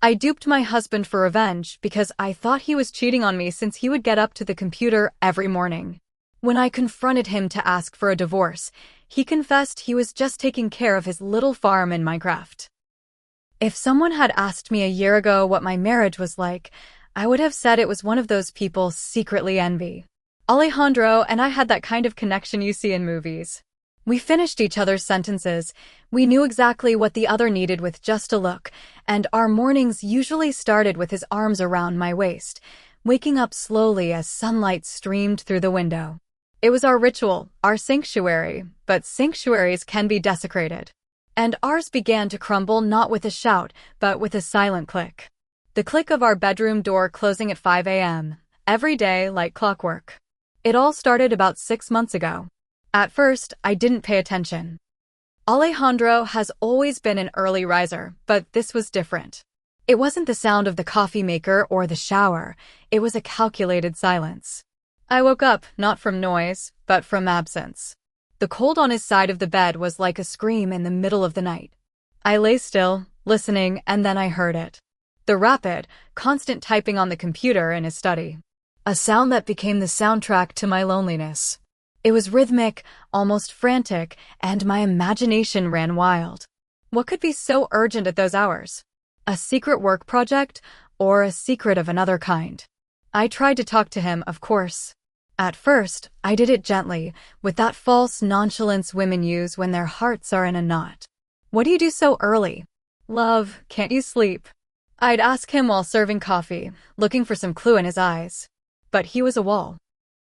I duped my husband for revenge because I thought he was cheating on me since he would get up to the computer every morning. When I confronted him to ask for a divorce, he confessed he was just taking care of his little farm in Minecraft. If someone had asked me a year ago what my marriage was like, I would have said it was one of those people secretly envy. Alejandro and I had that kind of connection you see in movies. We finished each other's sentences. We knew exactly what the other needed with just a look, and our mornings usually started with his arms around my waist, waking up slowly as sunlight streamed through the window. It was our ritual, our sanctuary, but sanctuaries can be desecrated. And ours began to crumble not with a shout, but with a silent click. The click of our bedroom door closing at 5 a.m., every day like clockwork. It all started about 6 months ago. At first, I didn't pay attention. Alejandro has always been an early riser, but this was different. It wasn't the sound of the coffee maker or the shower, it was a calculated silence. I woke up, not from noise, but from absence. The cold on his side of the bed was like a scream in the middle of the night. I lay still, listening, and then I heard it. The rapid, constant typing on the computer in his study. A sound that became the soundtrack to my loneliness. It was rhythmic, almost frantic, and my imagination ran wild. What could be so urgent at those hours? A secret work project, or a secret of another kind? I tried to talk to him, of course. At first, I did it gently, with that false nonchalance women use when their hearts are in a knot. What do you do so early? Love, can't you sleep? I'd ask him while serving coffee, looking for some clue in his eyes. But he was a wall.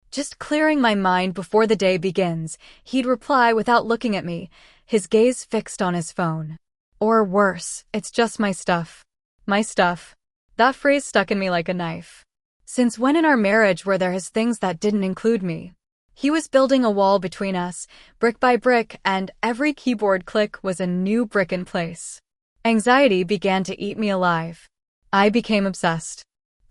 Just clearing my mind before the day begins, he'd reply without looking at me, his gaze fixed on his phone. Or worse, it's just my stuff. My stuff. That phrase stuck in me like a knife. Since when in our marriage were there his things that didn't include me? He was building a wall between us, brick by brick, and every keyboard click was a new brick in place. Anxiety began to eat me alive. I became obsessed.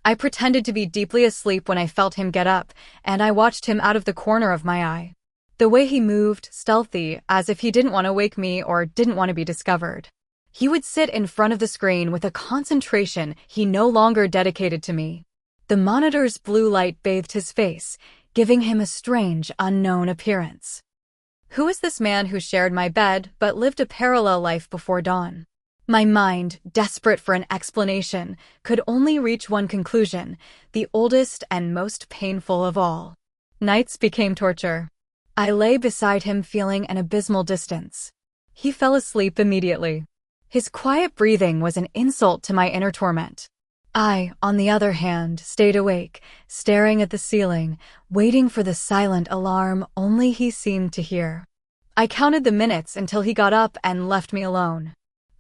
I pretended to be deeply asleep when I felt him get up, and I watched him out of the corner of my eye. The way he moved, stealthy, as if he didn't want to wake me or didn't want to be discovered. He would sit in front of the screen with a concentration he no longer dedicated to me. The monitor's blue light bathed his face, giving him a strange, unknown appearance. Who was this man who shared my bed but lived a parallel life before dawn? My mind, desperate for an explanation, could only reach one conclusion, the oldest and most painful of all. Nights became torture. I lay beside him feeling an abysmal distance. He fell asleep immediately. His quiet breathing was an insult to my inner torment. I, on the other hand, stayed awake, staring at the ceiling, waiting for the silent alarm only he seemed to hear. I counted the minutes until he got up and left me alone.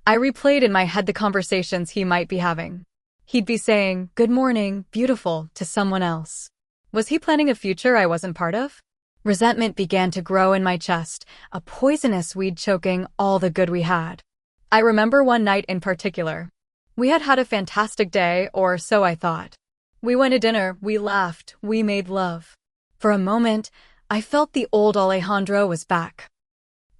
I replayed in my head the conversations he might be having. He'd be saying, "Good morning, beautiful," to someone else. Was he planning a future I wasn't part of? Resentment began to grow in my chest, a poisonous weed choking all the good we had. I remember one night in particular. We had had a fantastic day, or so I thought. We went to dinner, we laughed, we made love. For a moment, I felt the old Alejandro was back.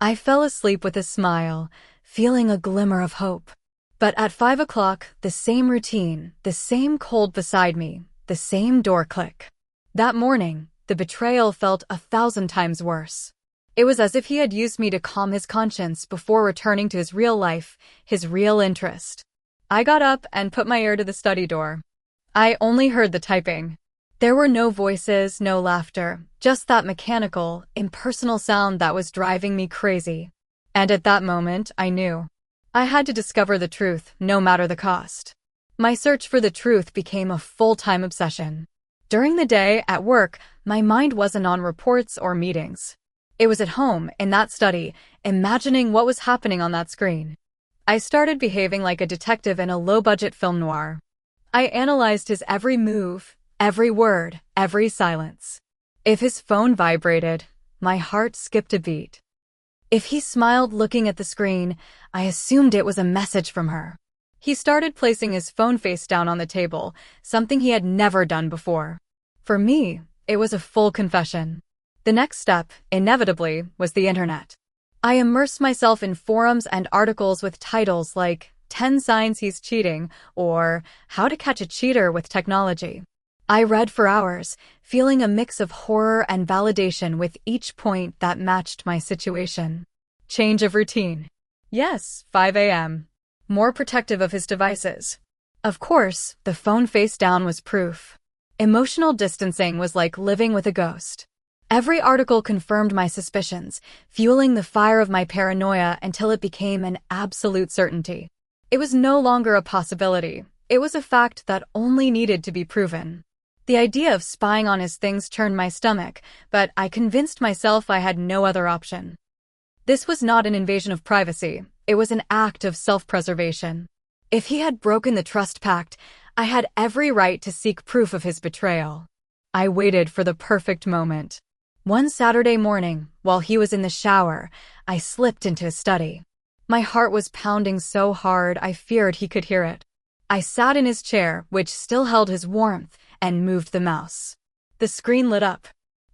I fell asleep with a smile, feeling a glimmer of hope. But at 5 o'clock, the same routine, the same cold beside me, the same door click. That morning, the betrayal felt 1,000 times worse. It was as if he had used me to calm his conscience before returning to his real life, his real interest. I got up and put my ear to the study door. I only heard the typing. There were no voices, no laughter, just that mechanical, impersonal sound that was driving me crazy. And at that moment, I knew. I had to discover the truth, no matter the cost. My search for the truth became a full-time obsession. During the day, at work, my mind wasn't on reports or meetings. It was at home, in that study, imagining what was happening on that screen. I started behaving like a detective in a low-budget film noir. I analyzed his every move, every word, every silence. If his phone vibrated, my heart skipped a beat. If he smiled looking at the screen, I assumed it was a message from her. He started placing his phone face down on the table, something he had never done before. For me, it was a full confession. The next step, inevitably, was the internet. I immersed myself in forums and articles with titles like, 10 Signs He's Cheating, or How to Catch a Cheater with Technology. I read for hours, feeling a mix of horror and validation with each point that matched my situation. Change of routine. Yes, 5 a.m. More protective of his devices. Of course, the phone face down was proof. Emotional distancing was like living with a ghost. Every article confirmed my suspicions, fueling the fire of my paranoia until it became an absolute certainty. It was no longer a possibility. It was a fact that only needed to be proven. The idea of spying on his things turned my stomach, but I convinced myself I had no other option. This was not an invasion of privacy. It was an act of self-preservation. If he had broken the trust pact, I had every right to seek proof of his betrayal. I waited for the perfect moment. One Saturday morning, while he was in the shower, I slipped into his study. My heart was pounding so hard I feared he could hear it. I sat in his chair, which still held his warmth, and moved the mouse. The screen lit up.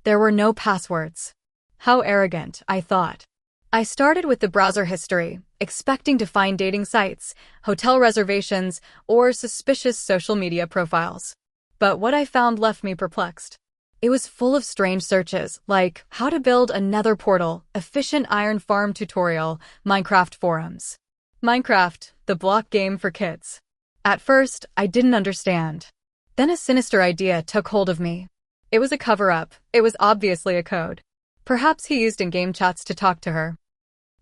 There were no passwords. How arrogant, I thought. I started with the browser history, expecting to find dating sites, hotel reservations, or suspicious social media profiles. But what I found left me perplexed. It was full of strange searches, like how to build a nether portal, efficient iron farm tutorial, Minecraft forums. Minecraft, the block game for kids. At first, I didn't understand. Then a sinister idea took hold of me. It was a cover-up. It was obviously a code. Perhaps he used in-game chats to talk to her.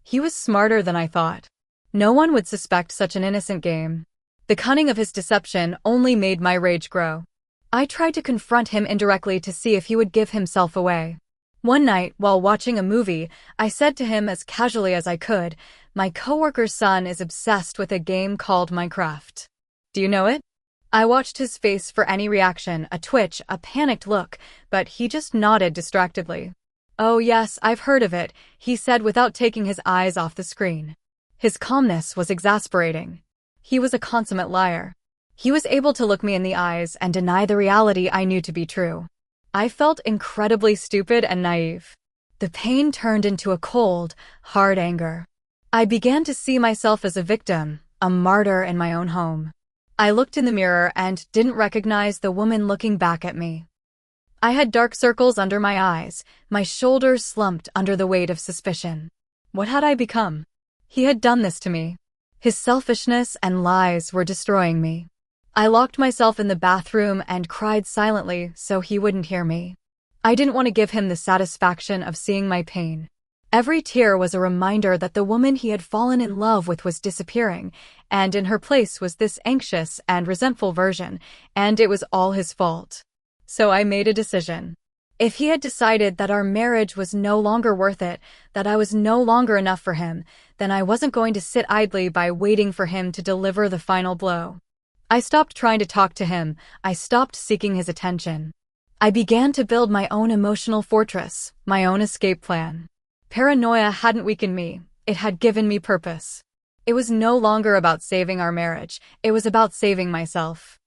He was smarter than I thought. No one would suspect such an innocent game. The cunning of his deception only made my rage grow. I tried to confront him indirectly to see if he would give himself away. One night, while watching a movie, I said to him as casually as I could, "My coworker's son is obsessed with a game called Minecraft. Do you know it?" I watched his face for any reaction, a twitch, a panicked look, but he just nodded distractedly. "Oh yes, I've heard of it," he said without taking his eyes off the screen. His calmness was exasperating. He was a consummate liar. He was able to look me in the eyes and deny the reality I knew to be true. I felt incredibly stupid and naive. The pain turned into a cold, hard anger. I began to see myself as a victim, a martyr in my own home. I looked in the mirror and didn't recognize the woman looking back at me. I had dark circles under my eyes, my shoulders slumped under the weight of suspicion. What had I become? He had done this to me. His selfishness and lies were destroying me. I locked myself in the bathroom and cried silently so he wouldn't hear me. I didn't want to give him the satisfaction of seeing my pain. Every tear was a reminder that the woman he had fallen in love with was disappearing, and in her place was this anxious and resentful version, and it was all his fault. So I made a decision. If he had decided that our marriage was no longer worth it, that I was no longer enough for him, then I wasn't going to sit idly by waiting for him to deliver the final blow. I stopped trying to talk to him. I stopped seeking his attention. I began to build my own emotional fortress, my own escape plan. Paranoia hadn't weakened me. It had given me purpose. It was no longer about saving our marriage. It was about saving myself.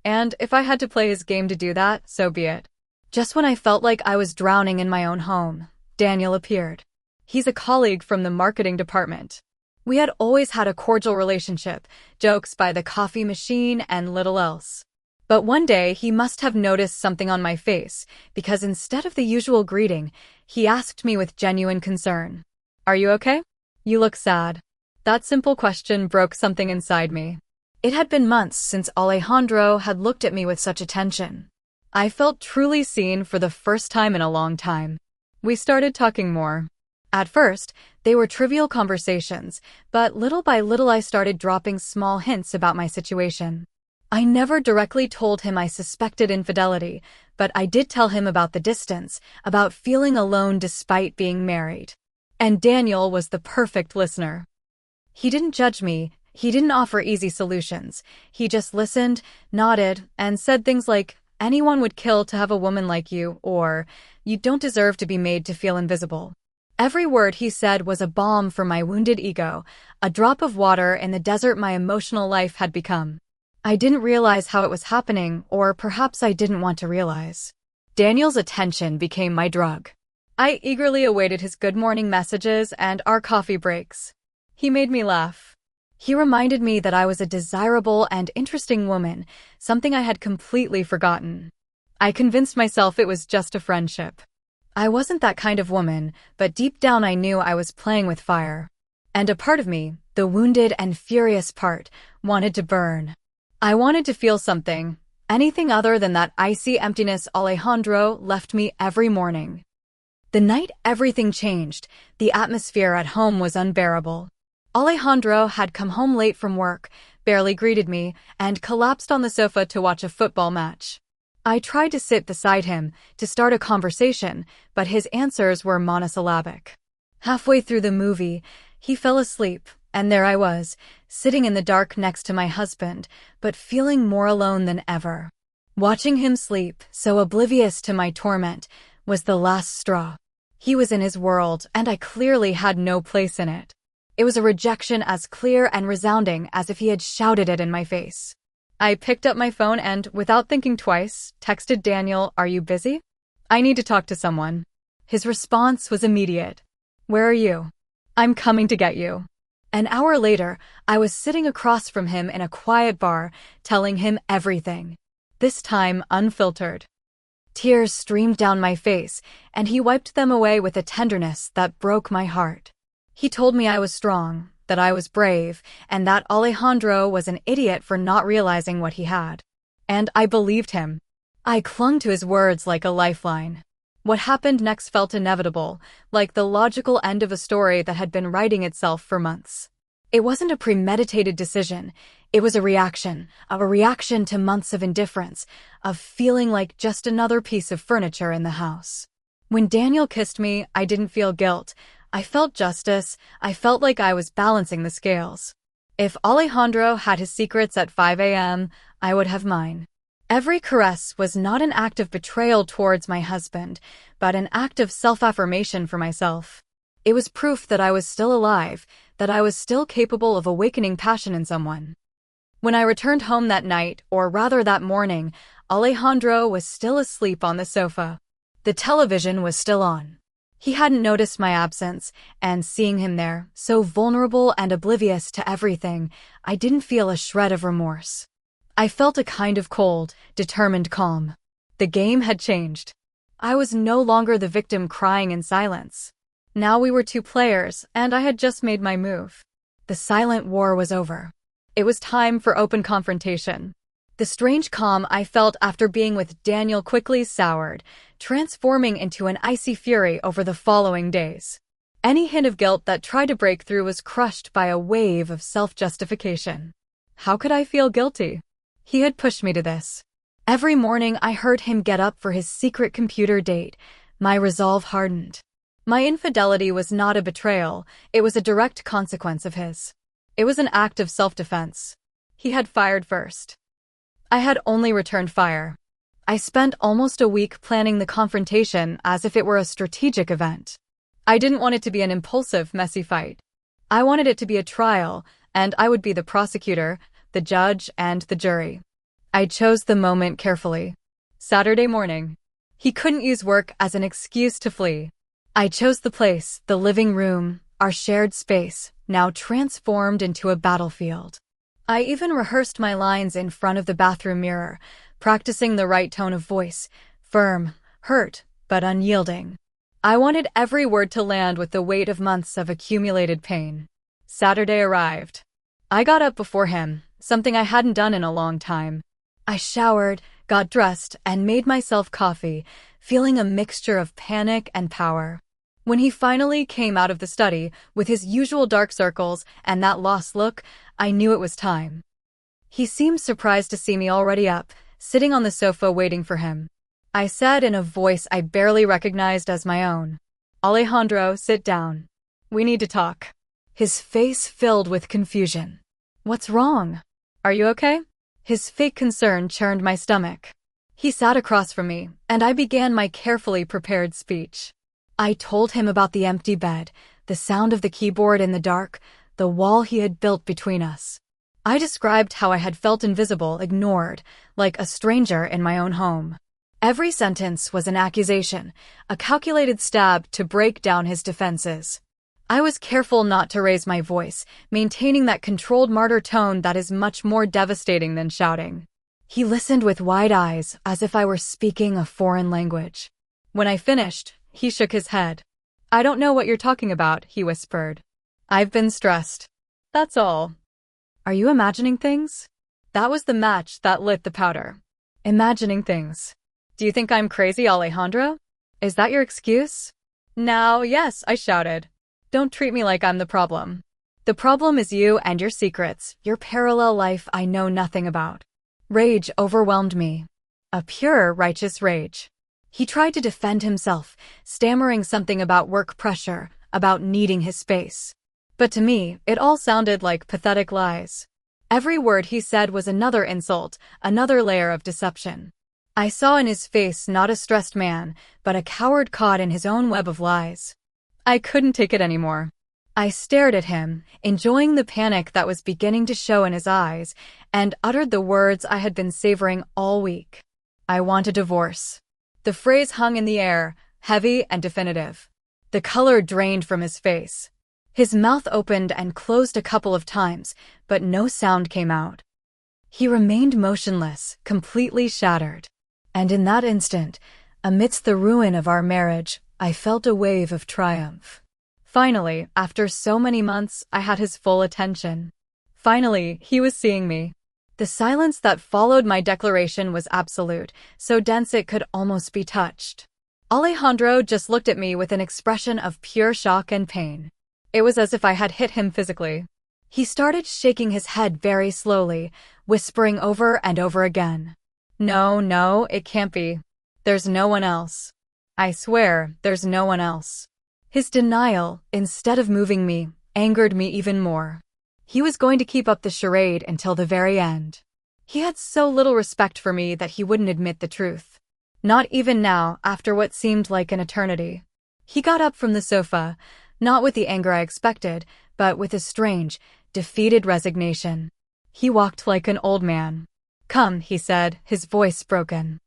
And if I had to play his game to do that, so be it. Just when I felt like I was drowning in my own home, Daniel appeared. He's a colleague from the marketing department. We had always had a cordial relationship, jokes by the coffee machine and little else. But one day he must have noticed something on my face, because instead of the usual greeting, he asked me with genuine concern, "Are you okay? You look sad." That simple question broke something inside me. It had been months since Alejandro had looked at me with such attention. I felt truly seen for the first time in a long time. We started talking more. At first, they were trivial conversations, but little by little I started dropping small hints about my situation. I never directly told him I suspected infidelity, but I did tell him about the distance, about feeling alone despite being married. And Daniel was the perfect listener. He didn't judge me, he didn't offer easy solutions. He just listened, nodded, and said things like, "Anyone would kill to have a woman like you," or, "You don't deserve to be made to feel invisible." Every word he said was a balm for my wounded ego, a drop of water in the desert my emotional life had become. I didn't realize how it was happening, or perhaps I didn't want to realize. Daniel's attention became my drug. I eagerly awaited his good morning messages and our coffee breaks. He made me laugh. He reminded me that I was a desirable and interesting woman, something I had completely forgotten. I convinced myself it was just a friendship. I wasn't that kind of woman, but deep down I knew I was playing with fire. And a part of me, the wounded and furious part, wanted to burn. I wanted to feel something, anything other than that icy emptiness Alejandro left me every morning. The night everything changed, the atmosphere at home was unbearable. Alejandro had come home late from work, barely greeted me, and collapsed on the sofa to watch a football match. I tried to sit beside him, to start a conversation, but his answers were monosyllabic. Halfway through the movie, he fell asleep, and there I was, sitting in the dark next to my husband, but feeling more alone than ever. Watching him sleep, so oblivious to my torment, was the last straw. He was in his world, and I clearly had no place in it. It was a rejection as clear and resounding as if he had shouted it in my face. I picked up my phone and, without thinking twice, texted Daniel, "Are you busy? I need to talk to someone." His response was immediate. "Where are you?" "I'm coming to get you." An hour later, I was sitting across from him in a quiet bar, telling him everything. This time, unfiltered. Tears streamed down my face, and he wiped them away with a tenderness that broke my heart. He told me I was strong, that I was brave, and that Alejandro was an idiot for not realizing what he had. And I believed him. I clung to his words like a lifeline. What happened next felt inevitable, like the logical end of a story that had been writing itself for months. It wasn't a premeditated decision. It was a reaction to months of indifference, of feeling like just another piece of furniture in the house. When Daniel kissed me, I didn't feel guilt. I felt justice. I felt like I was balancing the scales. If Alejandro had his secrets at 5 a.m., I would have mine. Every caress was not an act of betrayal towards my husband, but an act of self-affirmation for myself. It was proof that I was still alive, that I was still capable of awakening passion in someone. When I returned home that night, or rather that morning, Alejandro was still asleep on the sofa. The television was still on. He hadn't noticed my absence, and seeing him there, so vulnerable and oblivious to everything, I didn't feel a shred of remorse. I felt a kind of cold, determined calm. The game had changed. I was no longer the victim crying in silence. Now we were two players, and I had just made my move. The silent war was over. It was time for open confrontation. The strange calm I felt after being with Daniel quickly soured, transforming into an icy fury over the following days. Any hint of guilt that tried to break through was crushed by a wave of self-justification. How could I feel guilty? He had pushed me to this. Every morning I heard him get up for his secret computer date. My resolve hardened. My infidelity was not a betrayal, it was a direct consequence of his. It was an act of self-defense. He had fired first. I had only returned fire. I spent almost a week planning the confrontation as if it were a strategic event. I didn't want it to be an impulsive, messy fight. I wanted it to be a trial, and I would be the prosecutor, the judge, and the jury. I chose the moment carefully. Saturday morning. He couldn't use work as an excuse to flee. I chose the place, the living room, our shared space, now transformed into a battlefield. I even rehearsed my lines in front of the bathroom mirror, practicing the right tone of voice, firm, hurt, but unyielding. I wanted every word to land with the weight of months of accumulated pain. Saturday arrived. I got up before him, something I hadn't done in a long time. I showered, got dressed, and made myself coffee, feeling a mixture of panic and power. When he finally came out of the study, with his usual dark circles and that lost look, I knew it was time. He seemed surprised to see me already up, sitting on the sofa waiting for him. I said in a voice I barely recognized as my own, "Alejandro, sit down. We need to talk." His face filled with confusion. "What's wrong? Are you okay?" His fake concern churned my stomach. He sat across from me, and I began my carefully prepared speech. I told him about the empty bed, the sound of the keyboard in the dark, the wall he had built between us. I described how I had felt invisible, ignored, like a stranger in my own home. Every sentence was an accusation, a calculated stab to break down his defenses. I was careful not to raise my voice, maintaining that controlled martyr tone that is much more devastating than shouting. He listened with wide eyes, as if I were speaking a foreign language. When I finished, he shook his head. "I don't know what you're talking about," he whispered. "I've been stressed. That's all." "Are you imagining things?" That was the match that lit the powder. Imagining things. "Do you think I'm crazy, Alejandro? Is that your excuse?" "Now, yes," I shouted. "Don't treat me like I'm the problem. The problem is you and your secrets, your parallel life I know nothing about." Rage overwhelmed me. A pure, righteous rage. He tried to defend himself, stammering something about work pressure, about needing his space. But to me, it all sounded like pathetic lies. Every word he said was another insult, another layer of deception. I saw in his face not a stressed man, but a coward caught in his own web of lies. I couldn't take it anymore. I stared at him, enjoying the panic that was beginning to show in his eyes, and uttered the words I had been savoring all week. "I want a divorce." The phrase hung in the air, heavy and definitive. The color drained from his face. His mouth opened and closed a couple of times, but no sound came out. He remained motionless, completely shattered. And in that instant, amidst the ruin of our marriage, I felt a wave of triumph. Finally, after so many months, I had his full attention. Finally, he was seeing me. The silence that followed my declaration was absolute, so dense it could almost be touched. Alejandro just looked at me with an expression of pure shock and pain. It was as if I had hit him physically. He started shaking his head very slowly, whispering over and over again. No, it can't be. There's no one else. I swear, there's no one else." His denial, instead of moving me, angered me even more. He was going to keep up the charade until the very end. He had so little respect for me that he wouldn't admit the truth. Not even now, after what seemed like an eternity. He got up from the sofa, not with the anger I expected, but with a strange, defeated resignation. He walked like an old man. "Come," he said, his voice broken.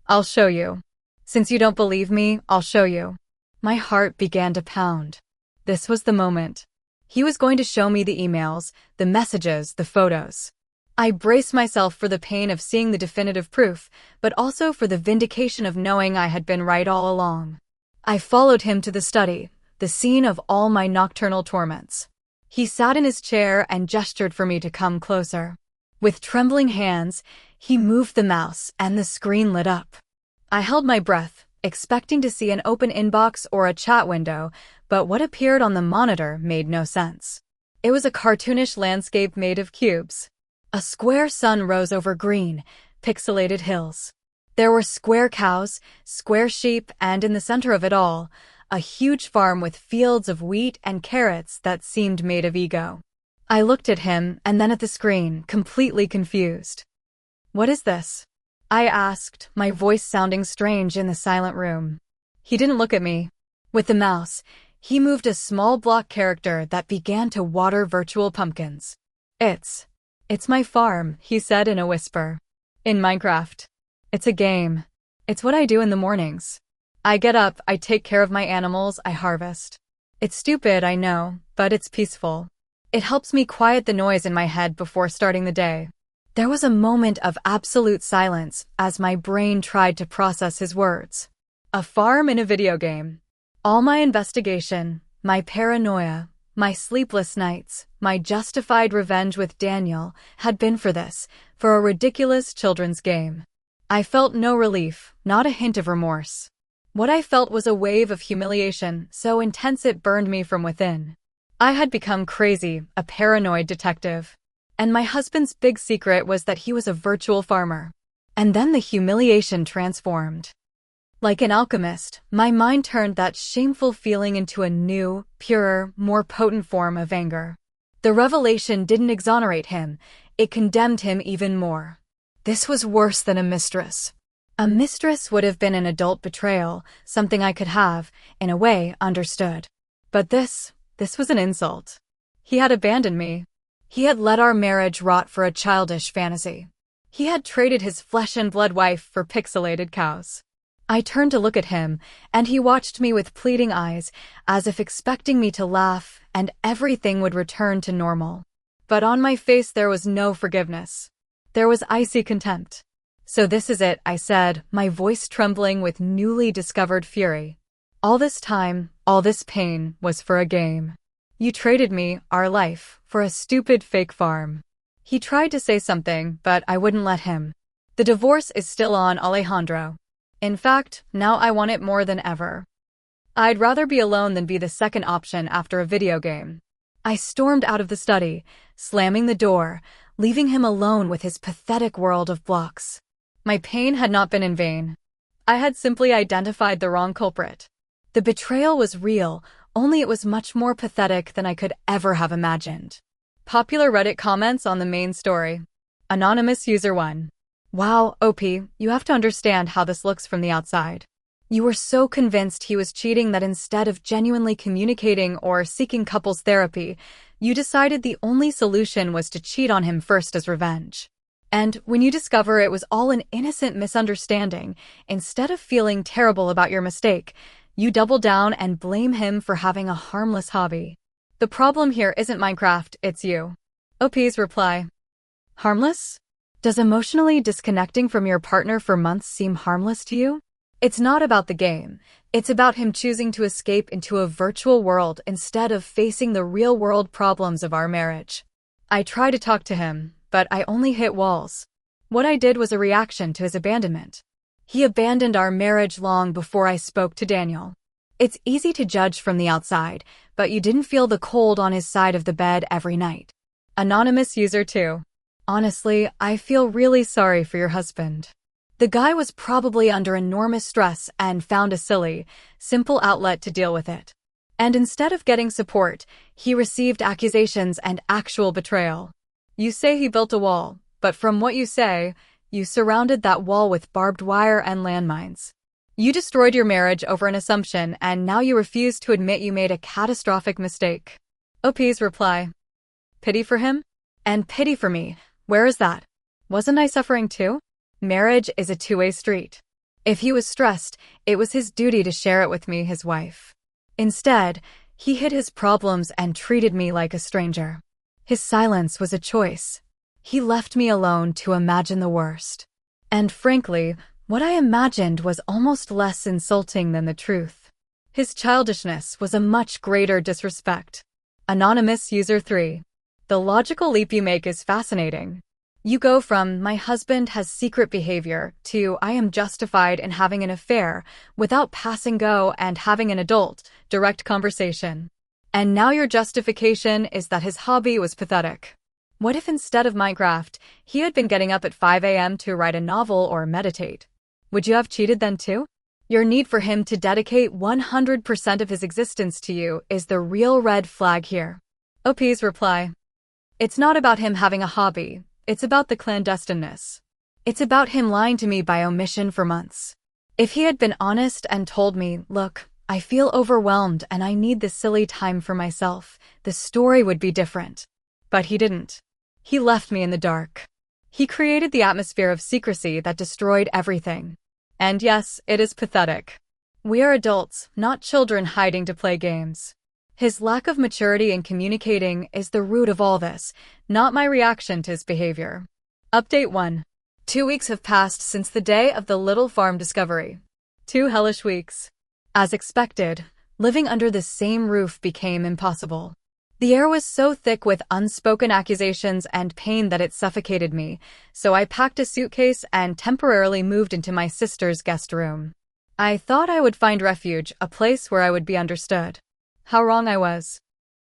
"I'll show you. Since you don't believe me, I'll show you." My heart began to pound. This was the moment. He was going to show me the emails, the messages, the photos. I braced myself for the pain of seeing the definitive proof, but also for the vindication of knowing I had been right all along. I followed him to the study, the scene of all my nocturnal torments. He sat in his chair and gestured for me to come closer. With trembling hands, he moved the mouse and the screen lit up. I held my breath, expecting to see an open inbox or a chat window, but what appeared on the monitor made no sense. It was a cartoonish landscape made of cubes. A square sun rose over green, pixelated hills. There were square cows, square sheep, and in the center of it all, a huge farm with fields of wheat and carrots that seemed made of ego. I looked at him and then at the screen, completely confused. "What is this?" I asked, my voice sounding strange in the silent room. He didn't look at me. With the mouse, he moved a small block character that began to water virtual pumpkins. It's my farm," he said in a whisper. "In Minecraft. It's a game. It's what I do in the mornings. I get up, I take care of my animals, I harvest. It's stupid, I know, but it's peaceful. It helps me quiet the noise in my head before starting the day." There was a moment of absolute silence as my brain tried to process his words. A farm in a video game. All my investigation, my paranoia, my sleepless nights, my justified revenge with Daniel had been for this, for a ridiculous children's game. I felt no relief, not a hint of remorse. What I felt was a wave of humiliation, so intense it burned me from within. I had become crazy, a paranoid detective. And my husband's big secret was that he was a virtual farmer. And then the humiliation transformed. Like an alchemist, my mind turned that shameful feeling into a new, purer, more potent form of anger. The revelation didn't exonerate him, it condemned him even more. This was worse than a mistress. A mistress would have been an adult betrayal, something I could have, in a way, understood. But this was an insult. He had abandoned me. He had let our marriage rot for a childish fantasy. He had traded his flesh and blood wife for pixelated cows. I turned to look at him, and he watched me with pleading eyes, as if expecting me to laugh and everything would return to normal. But on my face there was no forgiveness. There was icy contempt. "So this is it," I said, my voice trembling with newly discovered fury. "All this time, all this pain, was for a game. You traded me, our life, for a stupid fake farm." He tried to say something, but I wouldn't let him. "The divorce is still on, Alejandro. In fact, now I want it more than ever. I'd rather be alone than be the second option after a video game." I stormed out of the study, slamming the door, leaving him alone with his pathetic world of blocks. My pain had not been in vain. I had simply identified the wrong culprit. The betrayal was real, only it was much more pathetic than I could ever have imagined. Popular Reddit comments on the main story. Anonymous User 1. "Wow, OP, you have to understand how this looks from the outside. You were so convinced he was cheating that instead of genuinely communicating or seeking couples therapy, you decided the only solution was to cheat on him first as revenge. And when you discover it was all an innocent misunderstanding, instead of feeling terrible about your mistake, you double down and blame him for having a harmless hobby. The problem here isn't Minecraft, it's you." OP's reply. Harmless? Does emotionally disconnecting from your partner for months seem harmless to you? It's not about the game. It's about him choosing to escape into a virtual world instead of facing the real-world problems of our marriage. I tried to talk to him, but I only hit walls. What I did was a reaction to his abandonment. He abandoned our marriage long before I spoke to Daniel. It's easy to judge from the outside, but you didn't feel the cold on his side of the bed every night. Anonymous User 2. Honestly, I feel really sorry for your husband. The guy was probably under enormous stress and found a silly, simple outlet to deal with it. And instead of getting support, he received accusations and actual betrayal. You say he built a wall, but from what you say, you surrounded that wall with barbed wire and landmines. You destroyed your marriage over an assumption, and now you refuse to admit you made a catastrophic mistake. OP's reply. Pity for him? And pity for me. Where is that? Wasn't I suffering too? Marriage is a two-way street. If he was stressed, it was his duty to share it with me, his wife. Instead, he hid his problems and treated me like a stranger. His silence was a choice. He left me alone to imagine the worst. And frankly, what I imagined was almost less insulting than the truth. His childishness was a much greater disrespect. Anonymous User 3. The logical leap you make is fascinating. You go from, "my husband has secret behavior," to, "I am justified in having an affair," without passing go and having an adult, direct conversation. And now your justification is that his hobby was pathetic. What if instead of Minecraft, he had been getting up at 5 a.m. to write a novel or meditate? Would you have cheated then too? Your need for him to dedicate 100% of his existence to you is the real red flag here. OP's reply. It's not about him having a hobby. It's about the clandestineness. It's about him lying to me by omission for months. If he had been honest and told me, "Look, I feel overwhelmed and I need this silly time for myself," the story would be different. But he didn't. He left me in the dark. He created the atmosphere of secrecy that destroyed everything. And yes, it is pathetic. We are adults, not children hiding to play games. His lack of maturity in communicating is the root of all this, not my reaction to his behavior. Update 1. 2 weeks have passed since the day of the Little Farm discovery. 2 hellish weeks. As expected, living under the same roof became impossible. The air was so thick with unspoken accusations and pain that it suffocated me, so I packed a suitcase and temporarily moved into my sister's guest room. I thought I would find refuge, a place where I would be understood. How wrong I was.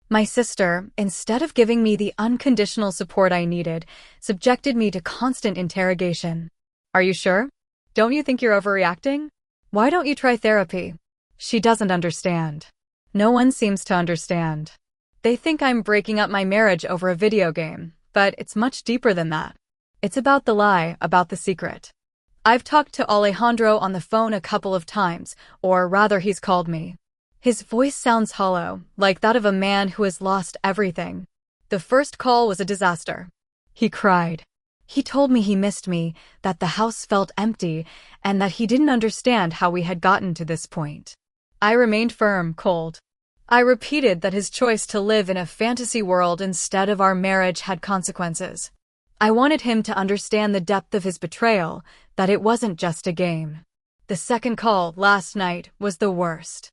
My sister, instead of giving me the unconditional support I needed, subjected me to constant interrogation. Are you sure? Don't you think you're overreacting? Why don't you try therapy? She doesn't understand. No one seems to understand. They think I'm breaking up my marriage over a video game, but it's much deeper than that. It's about the lie, about the secret. I've talked to Alejandro on the phone a couple of times, or rather he's called me. His voice sounds hollow, like that of a man who has lost everything. The first call was a disaster. He cried. He told me he missed me, that the house felt empty, and that he didn't understand how we had gotten to this point. I remained firm, cold. I repeated that his choice to live in a fantasy world instead of our marriage had consequences. I wanted him to understand the depth of his betrayal, that it wasn't just a game. The second call, last night, was the worst.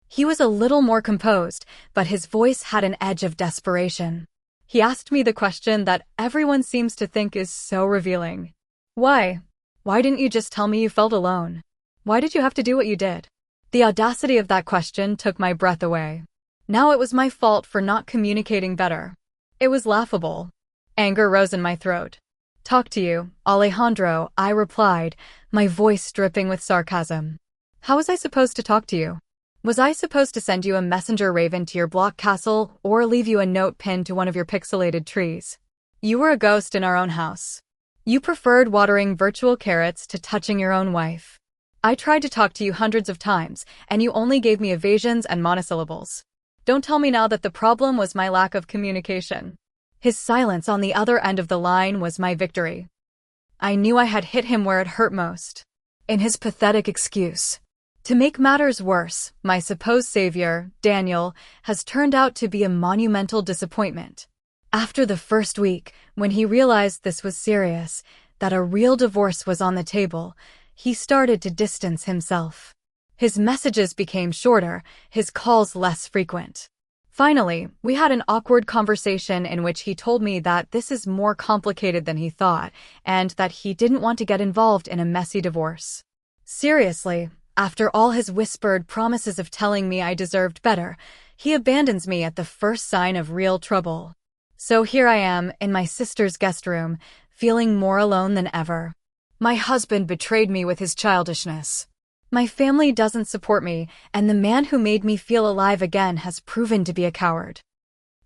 He was a little more composed, but his voice had an edge of desperation. He asked me the question that everyone seems to think is so revealing. Why? Why didn't you just tell me you felt alone? Why did you have to do what you did? The audacity of that question took my breath away. Now it was my fault for not communicating better. It was laughable. Anger rose in my throat. Talk to you, Alejandro, I replied, my voice dripping with sarcasm. How was I supposed to talk to you? Was I supposed to send you a messenger raven to your block castle or leave you a note pinned to one of your pixelated trees? You were a ghost in our own house. You preferred watering virtual carrots to touching your own wife. I tried to talk to you hundreds of times, and you only gave me evasions and monosyllables. Don't tell me now that the problem was my lack of communication. His silence on the other end of the line was my victory. I knew I had hit him where it hurt most. In his pathetic excuse. To make matters worse, my supposed savior, Daniel, has turned out to be a monumental disappointment. After the first week, when he realized this was serious, that a real divorce was on the table, he started to distance himself. His messages became shorter, his calls less frequent. Finally, we had an awkward conversation in which he told me that this is more complicated than he thought, and that he didn't want to get involved in a messy divorce. Seriously, after all his whispered promises of telling me I deserved better, he abandons me at the first sign of real trouble. So here I am, in my sister's guest room, feeling more alone than ever. My husband betrayed me with his childishness. My family doesn't support me, and the man who made me feel alive again has proven to be a coward.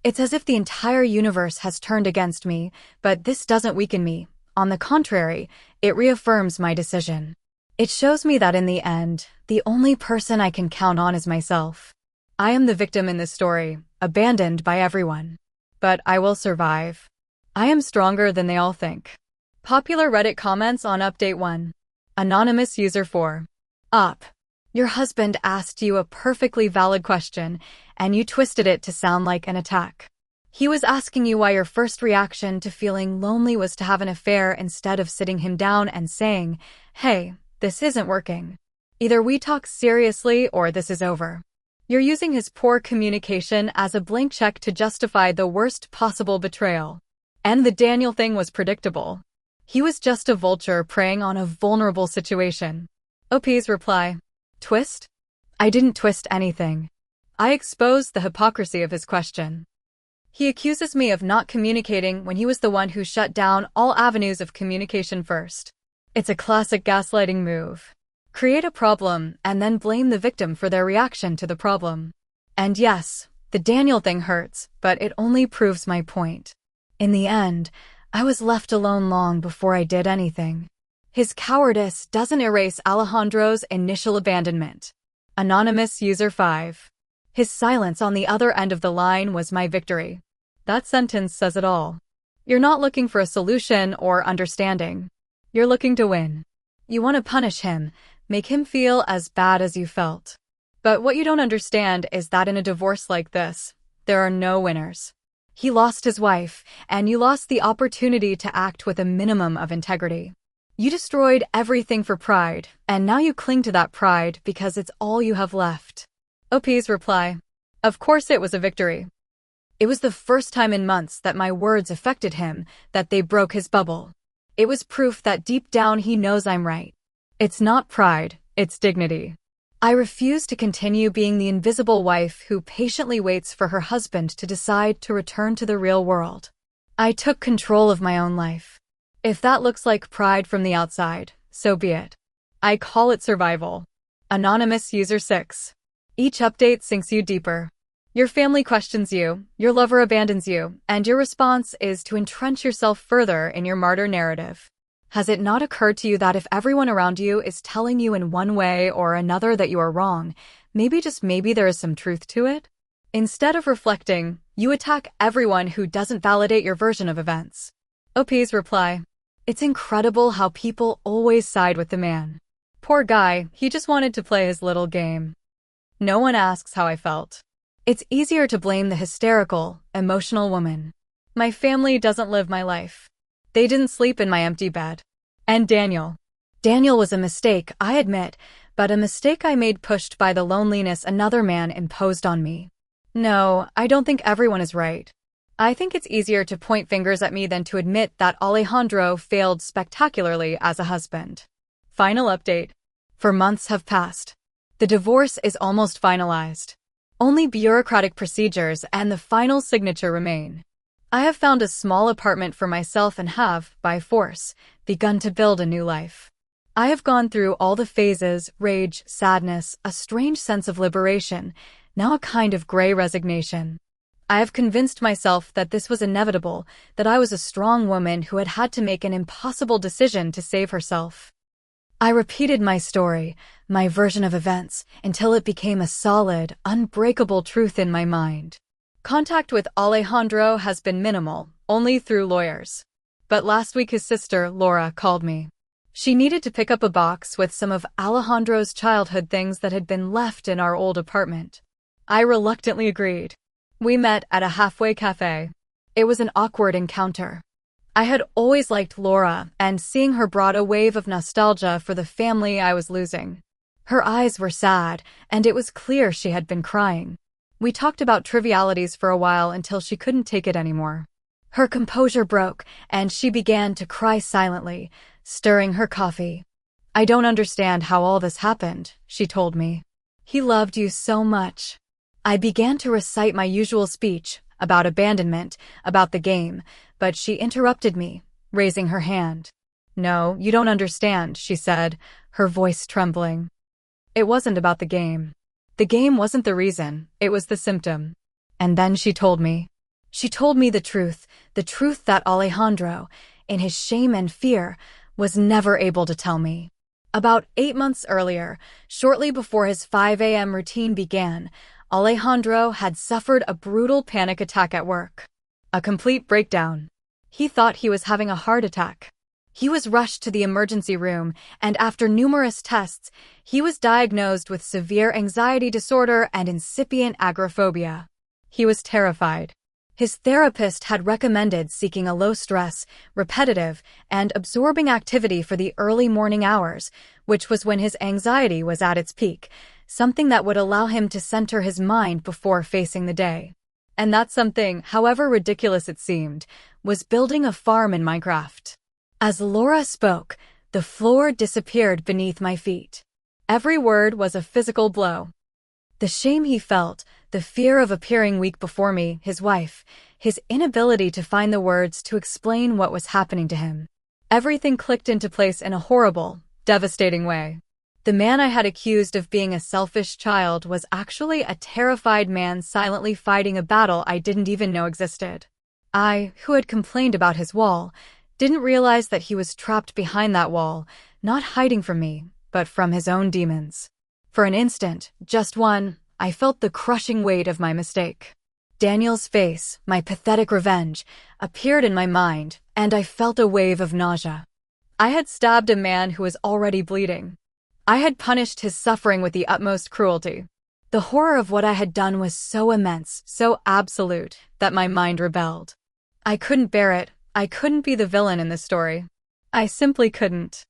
It's as if the entire universe has turned against me, but this doesn't weaken me. On the contrary, it reaffirms my decision. It shows me that in the end, the only person I can count on is myself. I am the victim in this story, abandoned by everyone. But I will survive. I am stronger than they all think. Popular Reddit comments on Update 1. Anonymous User 4. Up. Your husband asked you a perfectly valid question, and you twisted it to sound like an attack. He was asking you why your first reaction to feeling lonely was to have an affair instead of sitting him down and saying, "Hey, this isn't working. Either we talk seriously or this is over." You're using his poor communication as a blank check to justify the worst possible betrayal. And the Daniel thing was predictable. He was just a vulture preying on a vulnerable situation. OP's reply. Twist? I didn't twist anything. I exposed the hypocrisy of his question. He accuses me of not communicating when he was the one who shut down all avenues of communication first. It's a classic gaslighting move. Create a problem and then blame the victim for their reaction to the problem. And yes, the Daniel thing hurts, but it only proves my point. In the end, I was left alone long before I did anything. His cowardice doesn't erase Alejandro's initial abandonment. Anonymous User 5. His silence on the other end of the line was my victory. That sentence says it all. You're not looking for a solution or understanding. You're looking to win. You want to punish him, make him feel as bad as you felt. But what you don't understand is that in a divorce like this, there are no winners. He lost his wife, and you lost the opportunity to act with a minimum of integrity. You destroyed everything for pride, and now you cling to that pride because it's all you have left. OP's reply. Of course it was a victory. It was the first time in months that my words affected him, that they broke his bubble. It was proof that deep down he knows I'm right. It's not pride, it's dignity. I refuse to continue being the invisible wife who patiently waits for her husband to decide to return to the real world. I took control of my own life. If that looks like pride from the outside, so be it. I call it survival. Anonymous User 6. Each update sinks you deeper. Your family questions you, your lover abandons you, and your response is to entrench yourself further in your martyr narrative. Has it not occurred to you that if everyone around you is telling you in one way or another that you are wrong, maybe just maybe there is some truth to it? Instead of reflecting, you attack everyone who doesn't validate your version of events. OP's reply. It's incredible how people always side with the man. Poor guy, he just wanted to play his little game. No one asks how I felt. It's easier to blame the hysterical, emotional woman. My family doesn't live my life. They didn't sleep in my empty bed. And Daniel. Daniel was a mistake, I admit, but a mistake I made pushed by the loneliness another man imposed on me. No, I don't think everyone is right. I think it's easier to point fingers at me than to admit that Alejandro failed spectacularly as a husband. Final update. For months have passed. The divorce is almost finalized. Only bureaucratic procedures and the final signature remain. I have found a small apartment for myself and have, by force, begun to build a new life. I have gone through all the phases, rage, sadness, a strange sense of liberation, now a kind of gray resignation. I have convinced myself that this was inevitable, that I was a strong woman who had to make an impossible decision to save herself. I repeated my story, my version of events, until it became a solid, unbreakable truth in my mind. Contact with Alejandro has been minimal, only through lawyers. But last week his sister, Laura, called me. She needed to pick up a box with some of Alejandro's childhood things that had been left in our old apartment. I reluctantly agreed. We met at a halfway cafe. It was an awkward encounter. I had always liked Laura, and seeing her brought a wave of nostalgia for the family I was losing. Her eyes were sad, and it was clear she had been crying. We talked about trivialities for a while until she couldn't take it anymore. Her composure broke, and she began to cry silently, stirring her coffee. "I don't understand how all this happened," she told me. "He loved you so much." I began to recite my usual speech, about abandonment, about the game, but she interrupted me, raising her hand. "No, you don't understand," she said, her voice trembling. "It wasn't about the game. The game wasn't the reason, it was the symptom." And then she told me. She told me the truth that Alejandro, in his shame and fear, was never able to tell me. About 8 months earlier, shortly before his 5 a.m. routine began, Alejandro had suffered a brutal panic attack at work. A complete breakdown. He thought he was having a heart attack. He was rushed to the emergency room, and after numerous tests, he was diagnosed with severe anxiety disorder and incipient agoraphobia. He was terrified. His therapist had recommended seeking a low-stress, repetitive, and absorbing activity for the early morning hours, which was when his anxiety was at its peak, something that would allow him to center his mind before facing the day. And that something, however ridiculous it seemed, was building a farm in Minecraft. As Laura spoke, the floor disappeared beneath my feet. Every word was a physical blow. The shame he felt, the fear of appearing weak before me, his wife, his inability to find the words to explain what was happening to him. Everything clicked into place in a horrible, devastating way. The man I had accused of being a selfish child was actually a terrified man silently fighting a battle I didn't even know existed. I, who had complained about his wall, didn't realize that he was trapped behind that wall, not hiding from me, but from his own demons. For an instant, just one, I felt the crushing weight of my mistake. Daniel's face, my pathetic revenge, appeared in my mind, and I felt a wave of nausea. I had stabbed a man who was already bleeding. I had punished his suffering with the utmost cruelty. The horror of what I had done was so immense, so absolute, that my mind rebelled. I couldn't bear it. I couldn't be the villain in this story. I simply couldn't.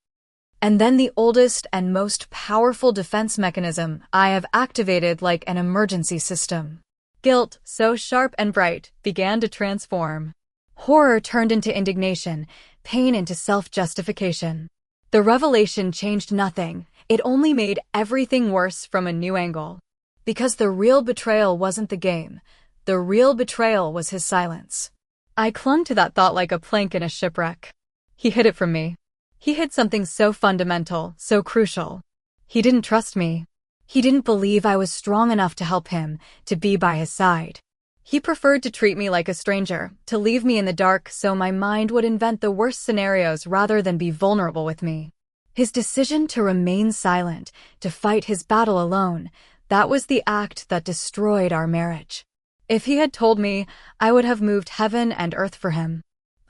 And then the oldest and most powerful defense mechanism I have activated like an emergency system. Guilt, so sharp and bright, began to transform. Horror turned into indignation, pain into self-justification. The revelation changed nothing, it only made everything worse from a new angle. Because the real betrayal wasn't the game, the real betrayal was his silence. I clung to that thought like a plank in a shipwreck. He hid it from me. He hid something so fundamental, so crucial. He didn't trust me. He didn't believe I was strong enough to help him, to be by his side. He preferred to treat me like a stranger, to leave me in the dark so my mind would invent the worst scenarios rather than be vulnerable with me. His decision to remain silent, to fight his battle alone, that was the act that destroyed our marriage. If he had told me, I would have moved heaven and earth for him.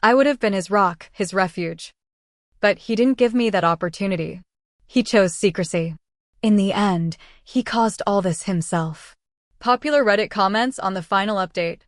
I would have been his rock, his refuge. But he didn't give me that opportunity. He chose secrecy. In the end, he caused all this himself. Popular Reddit comments on the final update.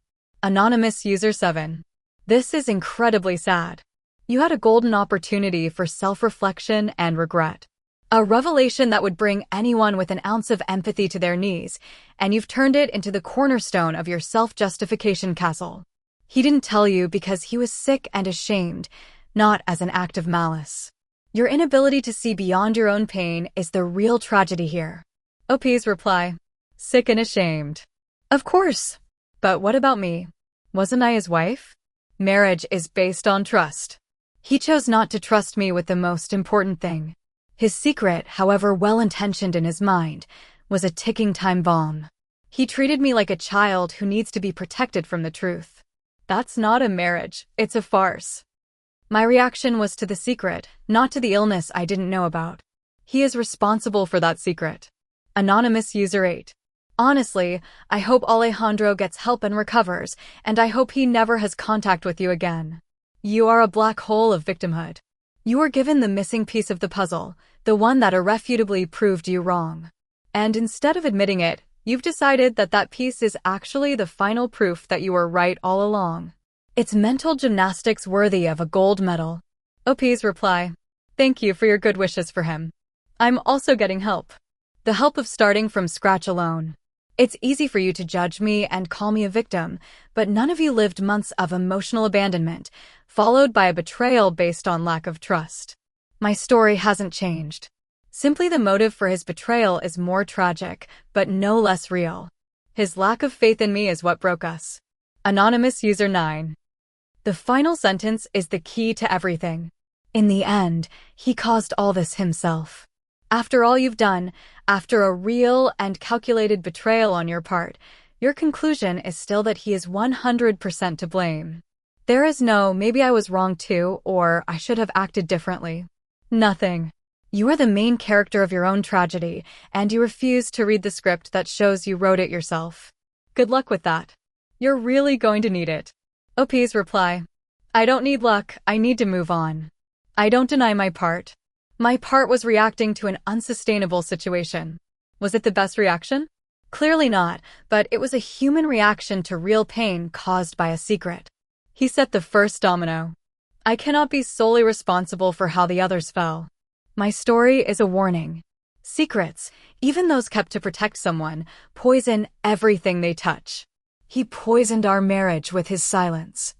Anonymous User 7. This is incredibly sad. You had a golden opportunity for self-reflection and regret. A revelation that would bring anyone with an ounce of empathy to their knees, and you've turned it into the cornerstone of your self-justification castle. He didn't tell you because he was sick and ashamed, not as an act of malice. Your inability to see beyond your own pain is the real tragedy here. OP's reply. Sick and ashamed. Of course. But what about me? Wasn't I his wife? Marriage is based on trust. He chose not to trust me with the most important thing. His secret, however well-intentioned in his mind, was a ticking time bomb. He treated me like a child who needs to be protected from the truth. That's not a marriage, it's a farce. My reaction was to the secret, not to the illness I didn't know about. He is responsible for that secret. Anonymous User 8. Honestly, I hope Alejandro gets help and recovers, and I hope he never has contact with you again. You are a black hole of victimhood. You were given the missing piece of the puzzle, the one that irrefutably proved you wrong. And instead of admitting it, you've decided that that piece is actually the final proof that you were right all along. It's mental gymnastics worthy of a gold medal. OP's reply. Thank you for your good wishes for him. I'm also getting help. The help of starting from scratch alone. It's easy for you to judge me and call me a victim, but none of you lived months of emotional abandonment, followed by a betrayal based on lack of trust. My story hasn't changed. Simply the motive for his betrayal is more tragic, but no less real. His lack of faith in me is what broke us. Anonymous User 9. The final sentence is the key to everything. In the end, he caused all this himself. After all you've done, after a real and calculated betrayal on your part, your conclusion is still that he is 100% to blame. There is no, maybe I was wrong too, or I should have acted differently. Nothing. You are the main character of your own tragedy, and you refuse to read the script that shows you wrote it yourself. Good luck with that. You're really going to need it. OP's reply. I don't need luck, I need to move on. I don't deny my part. My part was reacting to an unsustainable situation. Was it the best reaction? Clearly not, but it was a human reaction to real pain caused by a secret. He set the first domino. I cannot be solely responsible for how the others fell. My story is a warning. Secrets, even those kept to protect someone, poison everything they touch. He poisoned our marriage with his silence.